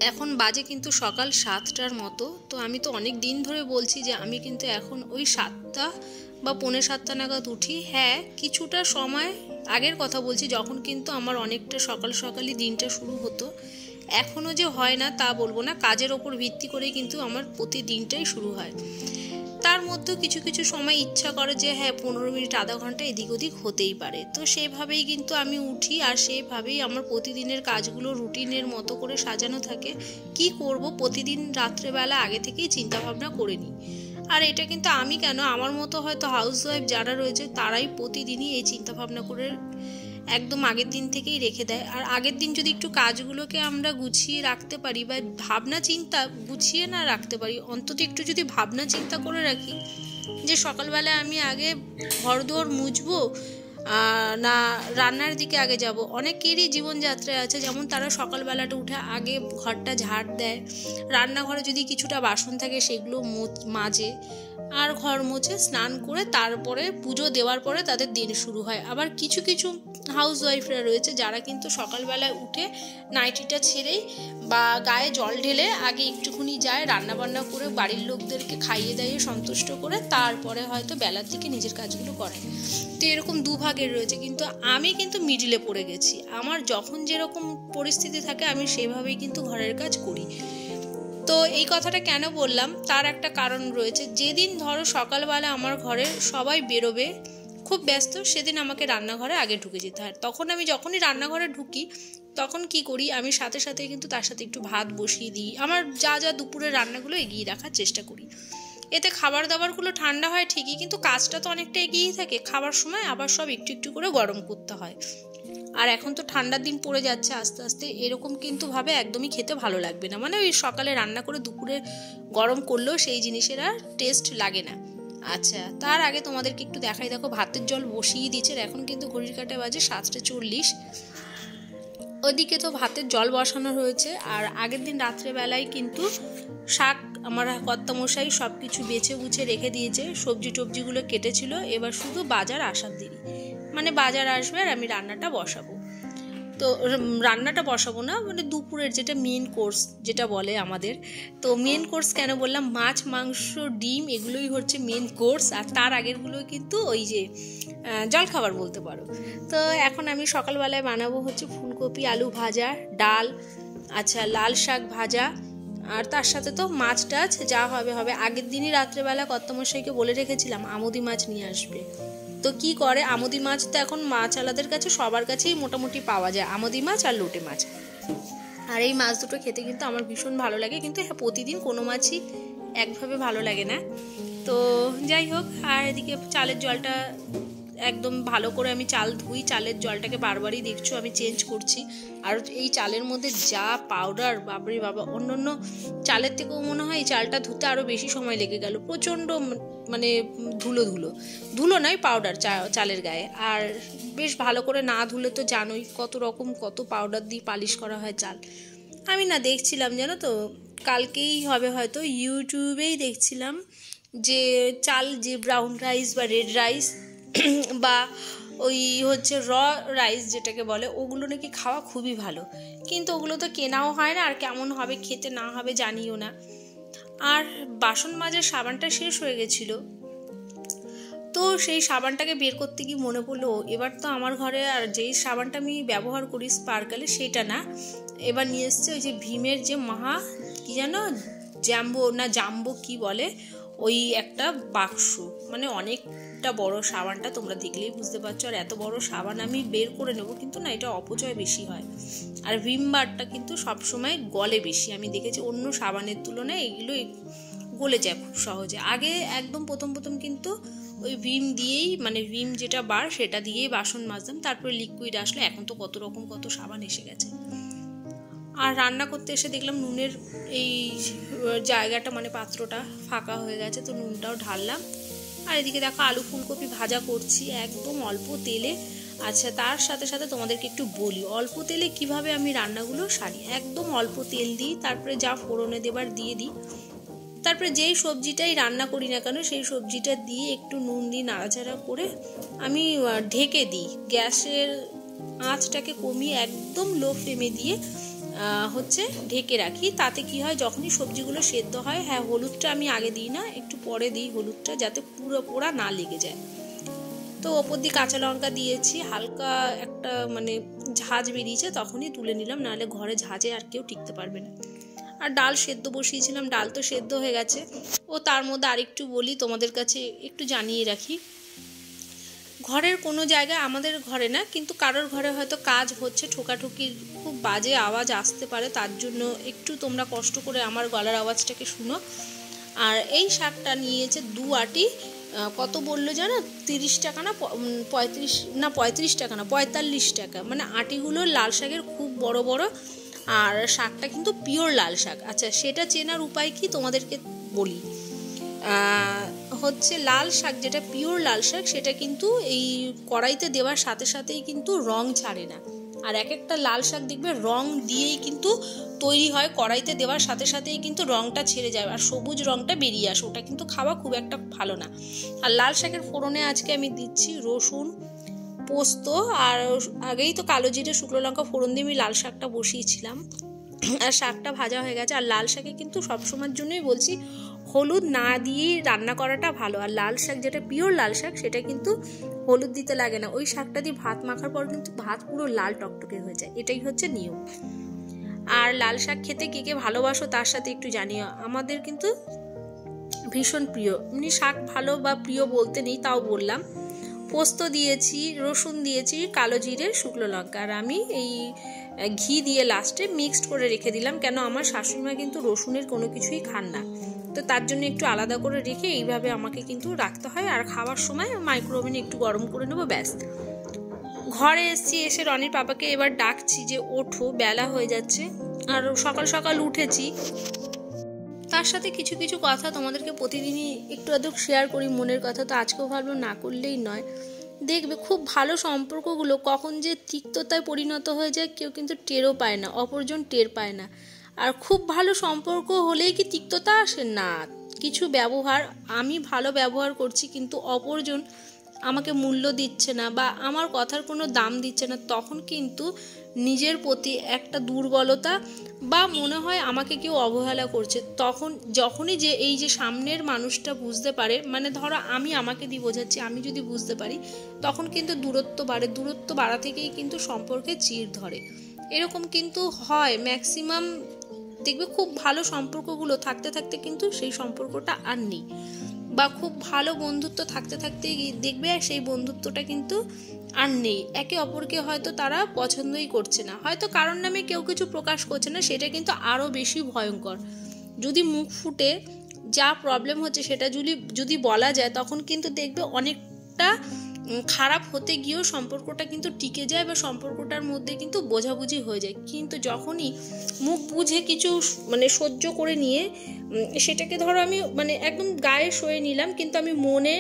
এখন বাজে কিন্তু সকাল 7টার মতো। তো আমি তো অনেক দিন ধরে বলছি যে আমি কিন্তু এখন ওই 7টা বা 6:45 নাগাদ উঠি। হ্যাঁ, কিছুটা সময় আগের কথা বলছি, যখন কিন্তু আমার অনেকটা সকাল সকালই দিনটা শুরু হতো। এখনও যে হয় না তা বলবো না, কাজের ওপর ভিত্তি করেই কিন্তু আমার প্রতিদিনটাই শুরু হয়। তার মধ্যেও কিছু কিছু সময় ইচ্ছা করে যে হ্যাঁ 15 মিনিট আধা ঘন্টা এদিক ওদিক হতেই পারে। তো সেভাবেই কিন্তু আমি উঠি, আর সেভাবেই আমার প্রতিদিনের কাজগুলো রুটিনের মতো করে সাজানো থাকে। কি করব প্রতিদিন রাত্রেবেলা আগে থেকেই চিন্তা ভাবনা করে নিই। আর এটা কিন্তু আমি কেন, আমার মতো হয়তো হাউসওয়াইফ যারা রয়েছে তারাই প্রতিদিনই এই চিন্তা ভাবনা করে একদম আগের দিন থেকেই রেখে দেয়। আর আগের দিন যদি একটু কাজগুলোকে আমরা গুছিয়ে রাখতে পারি বা ভাবনা চিন্তা গুছিয়ে না রাখতে পারি, অন্তত একটু যদি ভাবনা চিন্তা করে রাখি যে সকালবেলায় আমি আগে ঘরদোর মুছবো না রান্নার দিকে আগে যাব। অনেকেরই জীবনযাত্রায় আছে যেমন তারা সকালবেলাটা উঠে আগে ঘরটা ঝাড় দেয়, রান্নাঘরে যদি কিছুটা বাসন থাকে সেগুলো মাজে, আর ঘর মুছে স্নান করে তারপরে পুজো দেওয়ার পরে তাদের দিন শুরু হয়। আবার কিছু কিছু হাউসওয়াইফরা রয়েছে যারা কিন্তু সকালবেলায় উঠে নাইটিটা ছেড়েই বা গায়ে জল ঢেলে আগে একটুখানি যায়, রান্নাবান্না করে বাড়ির লোকদেরকে খাইয়ে দাইয়ে সন্তুষ্ট করে তারপরে হয়তো বেলার দিকে নিজের কাজগুলো করে। তো এরকম দুভাগের রয়েছে, কিন্তু আমি কিন্তু মিডিলে পড়ে গেছি। আমার যখন যেরকম পরিস্থিতি থাকে আমি সেভাবেই কিন্তু ঘরের কাজ করি। তো এই কথাটা কেন বললাম তার একটা কারণ রয়েছে। যেদিন ধরো সকালবেলা আমার ঘরের সবাই বেরোবে, খুব ব্যস্ত, সেদিন আমাকে রান্নাঘরে আগে ঢুকে যেতে হয়। তখন আমি যখনই রান্নাঘরে ঢুকি তখন কি করি, আমি সাথে সাথে কিন্তু তার সাথে একটু ভাত বসিয়ে দিই, আমার যা যা দুপুরের রান্নাগুলো এগিয়ে রাখার চেষ্টা করি। এতে খাবার দাবারগুলো ঠান্ডা হয় ঠিকই, কিন্তু কাজটা তো অনেকটা এগিয়েই থাকে। খাবার সময় আবার সব একটু একটু করে গরম করতে হয়। আর এখন তো ঠান্ডার দিন পড়ে যাচ্ছে আস্তে আস্তে, এরকম কিন্তু ভাবে একদমই খেতে ভালো লাগবে না। মানে ওই সকালে রান্না করে দুপুরে গরম করলেও সেই জিনিসের আর টেস্ট লাগে না। আচ্ছা, তার আগে তোমাদেরকে একটু দেখাই, দেখো ভাতের জল বসিয়ে দিচ্ছে, এখন কিন্তু ঘড়ির কাঁটা বাজে 7:40। ওইদিকে তো ভাতের জল বসানো হয়েছে। আর আগের দিন রাত্রেবেলায় কিন্তু শাক আমার কর্তামশাই সব কিছু বেছে বুছে রেখে দিয়েছে, সবজি টবজিগুলো কেটেছিল, এবার শুধু বাজার আসার দেরি। মানে বাজার আসবে আর আমি রান্নাটা বসাবো। তো রান্নাটা বসাবো না, মানে দুপুরের যেটা মেন কোর্স যেটা বলে আমাদের। তো মেন কোর্স কেন বললাম, মাছ মাংস ডিম এগুলোই হচ্ছে মেন কোর্স, আর তার আগেরগুলো কিন্তু ওই যে জলখাবার বলতে পারো। তো এখন আমি সকালবেলায় বানাবো হচ্ছে ফুলকপি আলু ভাজা, ডাল, আচ্ছা লাল শাক ভাজা, আর তার সাথে তো মাছ টাছ যা হবে হবে। আগের দিনই রাত্রেবেলা কর্তামশাইকে বলে রেখেছিলাম আমুদি মাছ নিয়ে আসবে। তো কি করে, আমুদি মাছ তো এখন মাছওয়ালাদের কাছে সবার কাছেই মোটামুটি পাওয়া যায়, আমুদি মাছ আর লোটে মাছ। আর এই মাছ দুটো খেতে কিন্তু আমার ভীষণ ভালো লাগে, কিন্তু হ্যাঁ প্রতিদিন কোনো মাছই একভাবে ভালো লাগে না। তো যাই হোক, আর এদিকে চালের জলটা একদম ভালো করে আমি চাল ধুই, চালের জলটাকে বারবারই দেখছো আমি চেঞ্জ করছি। আর এই চালের মধ্যে যা পাউডার, বাবরে বাবা, অন্য অন্য চালের থেকেও মনে হয় এই চালটা ধুতে আরও বেশি সময় লেগে গেল। প্রচণ্ড মানে ধুলো ধুলো ধুলো নয় পাউডার চালের গায়ে। আর বেশ ভালো করে না ধুলে তো জানোই কত রকম কত পাউডার দিয়ে পালিশ করা হয় চাল। আমি না দেখছিলাম জানো তো, কালকেই হবে হয়তো, ইউটিউবেই দেখছিলাম যে চাল যে ব্রাউন রাইস বা রেড রাইস বা ওই হচ্ছে রাইস যেটাকে বলে, ওগুলো নাকি খাওয়া খুবই ভালো। কিন্তু ওগুলো তো কেনাও হয় না, আর কেমন হবে খেতে না হবে জানিও না। আর বাসন মাজার সাবানটা শেষ হয়ে গেছিলো, তো সেই সাবানটাকে বের করতে গিয়ে মনে পড়লো এবার তো আমার ঘরে আর যেই সাবানটা আমি ব্যবহার করি স্পার্কেলে সেটা না, এবার নিয়ে এসছে ওই যে ভীমের যে কি যেন জাম্বো কি বলে, ওই একটা বাক্স, মানে অনেকটা বড় সাবানটা, তোমরা দেখলেই বুঝতে পারছো। আর এত বড় সাবান আমি বের করে নেবো, কিন্তু না, এটা অপচয় বেশি হয়। আর ভিম বারটা কিন্তু সবসময় গলে বেশি, আমি দেখেছি অন্য সাবানের তুলনায় এগুলো গলে যায় খুব সহজে। আগে একদম প্রথম কিন্তু ওই ভিম দিয়েই, মানে ভিম যেটা বার সেটা দিয়েই বাসন মাজতাম, তারপরে লিকুইড আসলো। এখন তো কত রকম কত সাবান এসে গেছে। আর রান্না করতে এসে দেখলাম নুনের এই জায়গাটা, মানে পাত্রটা ফাঁকা হয়ে গেছে, তো নুনটাও ঢাললাম। আর এদিকে দেখো আলু ফুলকপি ভাজা করছি একদম অল্প তেলে। আচ্ছা, তার সাথে সাথে তোমাদেরকে একটু বলি অল্প তেলে কিভাবে আমি রান্নাগুলো সারি। একদম অল্প তেল দিই, তারপরে যা ফোড়নে দেবার দিয়ে দিই, তারপরে যেই সবজিটাই রান্না করি না কেন সেই সবজিটা দিয়ে একটু নুন দিয়ে নাড়াচাড়া করে আমি ঢেকে দিই। গ্যাসের আঁচটাকে কমিয়ে একদম লো ফ্লেমে দিয়ে হচ্ছে ঢেকে রাখি। তাতে কি হয়, যখনই সবজিগুলো সেদ্ধ হয়, হ্যাঁ হলুদটা আমি আগে দিই না, একটু পরে দিই হলুদটা, যাতে পুরো পোড়া না লেগে যায়। তো ওপর দিয়ে কাঁচা লঙ্কা দিয়েছি, হালকা একটা মানে ঝাঁঝ বেরিয়েছে তখনই তুলে নিলাম, নাহলে ঘরে ঝাঁঝে আর কেউ টিকতে পারবে না। আর ডাল সেদ্ধ বসিয়েছিলাম, ডাল তো সেদ্ধ হয়ে গেছে। ও তার মধ্যে আরেকটু বলি, তোমাদের কাছে একটু জানিয়ে রাখি, ঘরের কোনো জায়গায়, আমাদের ঘরে না কিন্তু কারোর ঘরে হয়তো কাজ হচ্ছে, ঠোকাঠুকির খুব বাজে আওয়াজ আসতে পারে, তার জন্য একটু তোমরা কষ্ট করে আমার গলার আওয়াজটাকে শুনো। আর এই শাকটা নিয়েছে 2 আটি, কত বললো জানো, 30 টাকা না 35 টাকা না 45 টাকা, মানে আটিগুলো লাল শাকের খুব বড় বড়। আর শাকটা কিন্তু পিওর লাল শাক। আচ্ছা, সেটা চেনার উপায় কি তোমাদেরকে বলি। হচ্ছে লাল শাক, যেটা পিওর লাল শাক, সেটা কিন্তু এই কড়াইতে দেওয়ার সাথে সাথেই কিন্তু রং ছাড়ে না। আর এক একটা লাল শাক দেখবে রং দিয়েই কিন্তু তৈরি হয়, কড়াইতে দেওয়ার সাথে সাথেই কিন্তু রংটা ছেড়ে যায় আর সবুজ রংটা বেরিয়ে আসে, ওটা কিন্তু খাওয়া খুব একটা ভালো না। আর লাল শাকের ফোড়নে আজকে আমি দিচ্ছি রসুন, পোস্ত, আর আগেই তো কালো জিরে শুকনো লঙ্কা ফোড়ন দিয়ে আমি লাল শাকটা বসিয়েছিলাম। আর শাকটা ভাজা হয়ে গেছে। আর লাল শাকে কিন্তু সবসময়ের জন্যই বলছি, হলুদ না দিয়েই রান্না করাটা ভালো। আর লাল শাক যেটা পিওর লাল শাক, সেটা কিন্তু হলুদ দিতে লাগে না। ওই শাকটা দিয়ে ভাত মাখার পর কিন্তু ভাত পুরো লাল টকটকে হয়ে যায়, এটাই হচ্ছে নিয়ম। আর লাল শাক খেতে কে কে ভালোবাসো তার সাথে একটু জানিও, আমাদের কিন্তু ভীষণ প্রিয়। এমনি শাক ভালো বা প্রিয় বলতে নেই, তাও বললাম। পোস্ত দিয়েছি, রসুন দিয়েছি, কালো জিরে, শুকনো লঙ্কা, আর আমি এই ঘি দিয়ে লাস্টে মিক্সড করে রেখে দিলাম। কেন, আমার শাশুড়িমা কিন্তু রসুনের কোনো কিছুই খান না, তো তার জন্য একটু আলাদা করে রেখে এইভাবে আমাকে কিন্তু রাখতে হয়। আর খাওয়ার সময় মাইক্রোওভেনে একটু গরম করে নেবো, ব্যাস। ঘরে এসছি, এসে রনির পাপাকে এবার ডাকছি যে ওঠো, বেলা হয়ে যাচ্ছে। আর সকাল সকাল উঠেছি, তার সাথে কিছু কিছু কথা তোমাদেরকে প্রতিদিনই একটু আধটু শেয়ার করি, মনের কথা। তো আজকেও ভাবলো না করলেই নয়। দেখবে খুব ভালো সম্পর্কগুলো কখন যে তিক্ততায় পরিণত হয়ে যায় কেউ কিন্তু টেরও পায় না, অপরজন টের পায় না। আর খুব ভালো সম্পর্ক হলেই কি তিক্ততা আসে না, কিছু ব্যবহার, আমি ভালো ব্যবহার করছি কিন্তু অপরজন আমাকে মূল্য দিচ্ছে না বা আমার কথার কোনো দাম দিচ্ছে না, তখন কিন্তু নিজের প্রতি একটা দুর্বলতা বা মনে হয় আমাকে কেউ অবহেলা করছে। তখন যখনই যে এই যে সামনের মানুষটা বুঝতে পারে, মানে ধরো আমি আমাকে দিয়ে বোঝাচ্ছি, আমি যদি বুঝতে পারি, তখন কিন্তু দূরত্ব বাড়ে। দূরত্ব বাড়া থেকেই কিন্তু সম্পর্কে চিড় ধরে। এরকম কিন্তু হয় ম্যাক্সিমাম, দেখবে খুব ভালো সম্পর্কগুলো থাকতে থাকতে কিন্তু সেই সম্পর্কটা আর নেই, বা খুব ভালো বন্ধুত্ব থাকতে থাকতে দেখবে সেই বন্ধুত্বটা কিন্তু আর নেই। একে অপরকে হয়তো তারা পছন্দই করছে না, হয়তো কারণ নামে কেউ কিছু প্রকাশ করছে না, সেটা কিন্তু আরও বেশি ভয়ঙ্কর। যদি মুখ ফুটে যা প্রবলেম হচ্ছে সেটা যদি বলা যায়, তখন কিন্তু দেখবে অনেকটা খারাপ হতে গিয়েও সম্পর্কটা কিন্তু টিকে যায় বা সম্পর্কটার মধ্যে কিন্তু বোঝাবুঝি হয়ে যায়। কিন্তু যখনই মুখ বুঝে কিছু মানে সহ্য করে নিয়ে সেটাকে ধরো আমি মানে একদম গায়ে সয়ে নিলাম, কিন্তু আমি মনে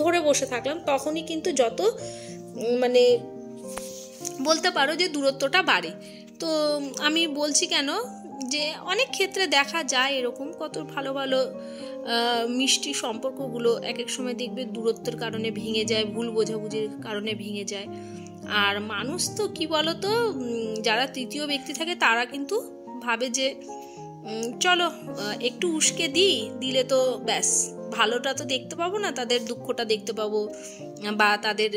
ধরে বসে থাকলাম, তখনই কিন্তু যত মানে বলতে পারো যে দূরত্বটা বাড়ে। তো আমি বলছি কেন, যে অনেক ক্ষেত্রে দেখা যায় এরকম কত ভালো ভালো মিষ্টি সম্পর্কগুলো এক এক সময় দেখবে দূরত্বের কারণে ভেঙে যায়, ভুল বোঝাবুঝির কারণে ভেঙে যায়। আর মানুষ তো কি বলতো, যারা তৃতীয় ব্যক্তি থাকে তারা কিন্তু ভাবে যে চলো একটু উস্কে দিলে তো ব্যাস ভালোটা তো দেখতে পাবো না, তাদের দুঃখটা দেখতে পাবো বা তাদের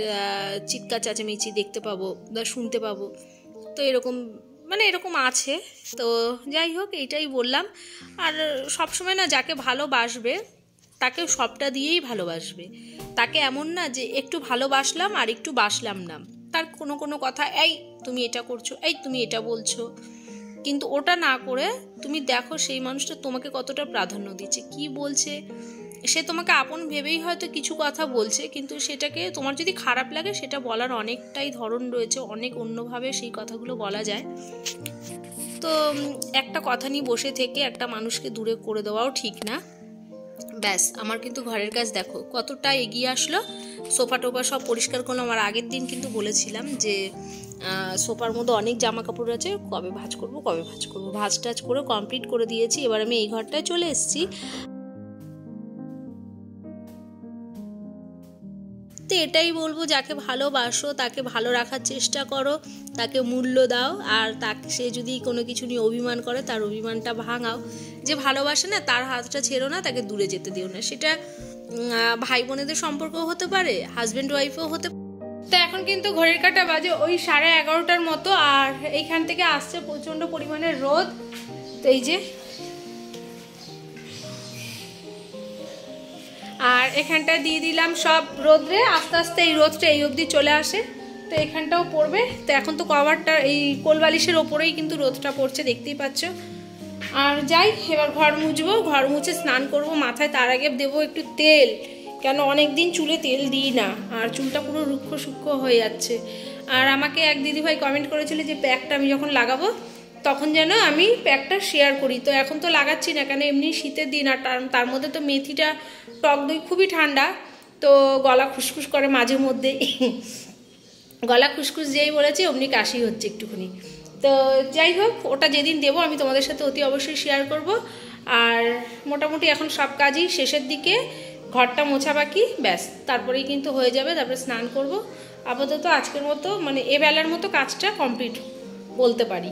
চিৎকার চেঁচামেচি দেখতে পাবো বা শুনতে পাবো। তো এরকম মানে এরকম আছে। তো যাই হোক, এইটাই বললাম। আর সবসময় না যাকে ভালোবাসবে তাকে সবটা দিয়েই ভালোবাসবে, তাকে এমন না যে একটু ভালোবাসলাম আর একটু বাসলাম না, তার কোনো কোনো কথা, এই তুমি এটা করছো, এই তুমি এটা বলছো, কিন্তু ওটা না করে তুমি দেখো সেই মানুষটা তোমাকে কতটা প্রাধান্য দিচ্ছে, কি বলছে। সে তোমাকে আপন ভেবেই হয়তো কিছু কথা বলছে, কিন্তু সেটাকে তোমার যদি খারাপ লাগে সেটা বলার অনেকটাই ধরন রয়েছে, অনেক অন্যভাবে সেই কথাগুলো বলা যায়। তো একটা কথা নিয়ে বসে থেকে একটা মানুষকে দূরে করে দেওয়াও ঠিক না। ব্যাস, আমার কিন্তু ঘরের কাজ দেখো কতটা এগিয়ে আসলো। সোফা টোফা সব পরিষ্কার করলাম। আর আগের দিন কিন্তু বলেছিলাম যে সোফার মধ্যে অনেক জামা কাপড় আছে, কবে ভাঁজ করবো ভাঁজ টাজ করে কমপ্লিট করে দিয়েছি। এবার আমি এই ঘরটায় চলে এসেছি। তো এটাই বলবো, যাকে ভালোবাসো তাকে ভালো রাখার চেষ্টা করো, তাকে মূল্য দাও, আর তাকে সে যদি কোনো কিছু নিয়ে অভিমান করে তার অভিমানটা ভাঙাও। যে ভালোবাসে না তার হাতটা ছেড়ো না, তাকে দূরে যেতে দিও না। সেটা ভাই বোনেদের সম্পর্কও হতে পারে, হাজব্যান্ড ওয়াইফও হতে পারে। তো এখন কিন্তু ঘড়ির কাঁটা বাজে ওই 11:30টার মতো, আর এইখান থেকে আসছে প্রচণ্ড পরিমাণে রোদ। তো এই যে, আর এখানটা দিয়ে দিলাম সব রোদ্রে, আস্তে আস্তে এই রোদটা এই অবধি চলে আসে। তো এখানটাও পড়বে। তো এখন তো কভারটা এই কোলবালিশের ওপরেই কিন্তু রোদটা পড়ছে, দেখতেই পাচ্ছ। আর যাই, এবার ঘর মুছবো, ঘর মুছে স্নান করব মাথায়। তার আগে দেবো একটু তেল, কেন অনেক দিন চুলে তেল দিই না, আর চুলটা পুরো রুক্ষ সূক্ষ্ম হয়ে যাচ্ছে। আর আমাকে এক দিদিভাই কমেন্ট করেছিল যে প্যাকটা আমি যখন লাগাবো তখন যেন আমি প্যাকটা শেয়ার করি। তো এখন তো লাগাচ্ছি না, কেন এমনি শীতের দিন, আর তার মধ্যে তো মেথিটা টক দই খুবই ঠান্ডা, তো গলা খুসখুস করে মাঝে মধ্যে। গলা খুসখুস যেই বলেছি অমনি কাশি হচ্ছে একটুখানি। তো যাই হোক, ওটা যেদিন দেবো আমি তোমাদের সাথে অতি অবশ্যই শেয়ার করব। আর মোটামুটি এখন সব কাজই শেষের দিকে, ঘরটা মোছা বাকি, ব্যাস তারপরেই কিন্তু হয়ে যাবে। তারপরে স্নান করব। আপাতত আজকের মতো মানে এবেলার মতো কাজটা কমপ্লিট বলতে পারি।